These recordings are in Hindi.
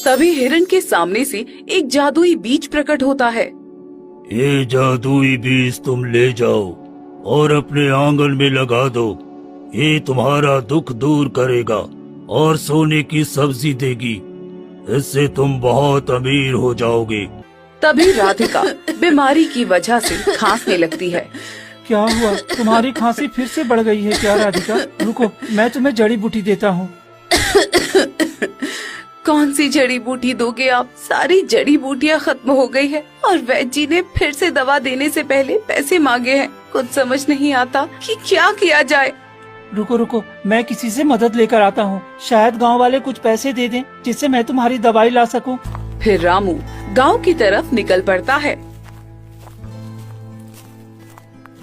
तभी हिरण के सामने से एक जादुई बीज प्रकट होता है। ये जादुई बीज तुम ले जाओ और अपने आंगन में लगा दो। ये तुम्हारा दुख दूर करेगा और सोने की सब्जी देगी। इससे तुम बहुत अमीर हो जाओगे। तभी राधिका बीमारी की वजह से खांसने लगती है। क्या हुआ? तुम्हारी खांसी फिर से बढ़ गई है क्या राधिका? रुको, मैं तुम्हें जड़ी बूटी देता हूँ। कौन सी जड़ी बूटी दोगे आप? सारी जड़ी बूटियाँ खत्म हो गई है और वैद्य जी ने फिर से दवा देने से पहले पैसे मांगे हैं। कुछ समझ नहीं आता कि क्या किया जाए। रुको रुको, मैं किसी से मदद लेकर आता हूँ। शायद गांव वाले कुछ पैसे दे दें जिससे मैं तुम्हारी दवाई ला सकूं। फिर रामू गांव की तरफ निकल पड़ता है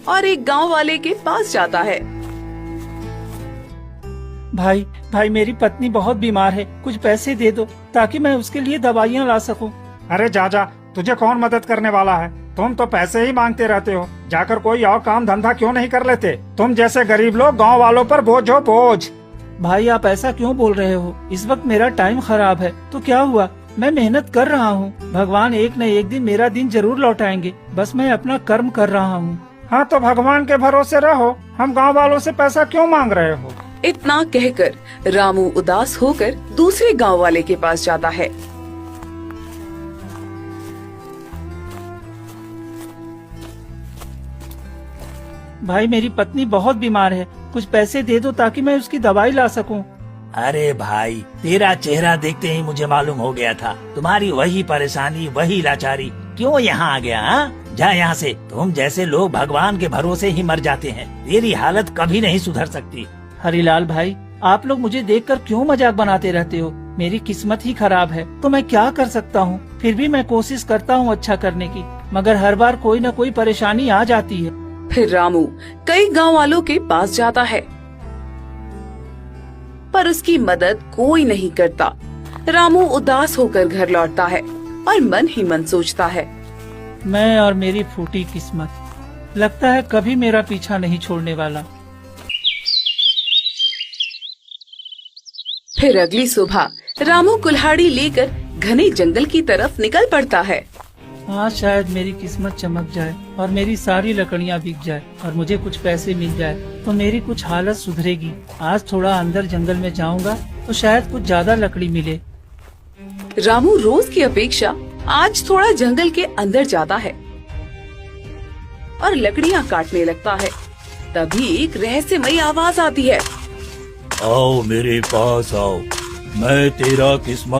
और एक गांव वाले के पास जाता है। भाई मेरी पत्नी बहुत बीमार है, कुछ पैसे दे दो ताकि मैं उसके लिए दवाइयाँ ला सकूं। अरे जा, तुझे कौन मदद करने वाला है? तुम तो पैसे ही मांगते रहते हो। जाकर कोई और काम धंधा क्यों नहीं कर लेते? तुम जैसे गरीब लोग गांव वालों पर बोझ हो बोझ। भाई आप ऐसा क्यों बोल रहे हो? इस वक्त मेरा टाइम खराब है तो क्या हुआ? मैं मेहनत कर रहा हूँ। भगवान एक न एक दिन मेरा दिन जरूर लौटाएंगे। बस मैं अपना कर्म कर रहा हूँ। हाँ तो भगवान के भरोसे रहो। हम गांव वालों से पैसा क्यों मांग रहे हो? इतना कहकर रामू उदास होकर दूसरे गांव वाले के पास जाता है। भाई मेरी पत्नी बहुत बीमार है, कुछ पैसे दे दो ताकि मैं उसकी दवाई ला सकूं। अरे भाई, तेरा चेहरा देखते ही मुझे मालूम हो गया था। तुम्हारी वही परेशानी, वही लाचारी। क्यों यहाँ आ गया? हाँ, जा यहाँ से। तुम जैसे लोग भगवान के भरोसे ही मर जाते हैं। तेरी हालत कभी नहीं सुधर सकती। हरिलाल भाई, आप लोग मुझे देखकर क्यों मजाक बनाते रहते हो? मेरी किस्मत ही खराब है तो मैं क्या कर सकता हूँ? फिर भी मैं कोशिश करता हूँ अच्छा करने की, मगर हर बार कोई न कोई परेशानी आ जाती है। फिर रामू कई गांव वालों के पास जाता है पर उसकी मदद कोई नहीं करता। रामू उदास होकर घर लौटता है और मन ही मन सोचता है, मैं और मेरी फूटी किस्मत, लगता है कभी मेरा पीछा नहीं छोड़ने वाला। फिर अगली सुबह रामू कुल्हाड़ी लेकर घने जंगल की तरफ निकल पड़ता है। आज शायद मेरी किस्मत चमक जाए और मेरी सारी लकड़ियाँ बिक जाए और मुझे कुछ पैसे मिल जाए तो मेरी कुछ हालत सुधरेगी। आज थोड़ा अंदर जंगल में जाऊंगा तो शायद कुछ ज्यादा लकड़ी मिले। रामू रोज की अपेक्षा आज थोड़ा जंगल के अंदर जाता है और लकड़ियाँ काटने लगता है। तभी एक रहस्यमयी आवाज आती है। आओ मेरे पास आओ, मैं तेरा किस्मत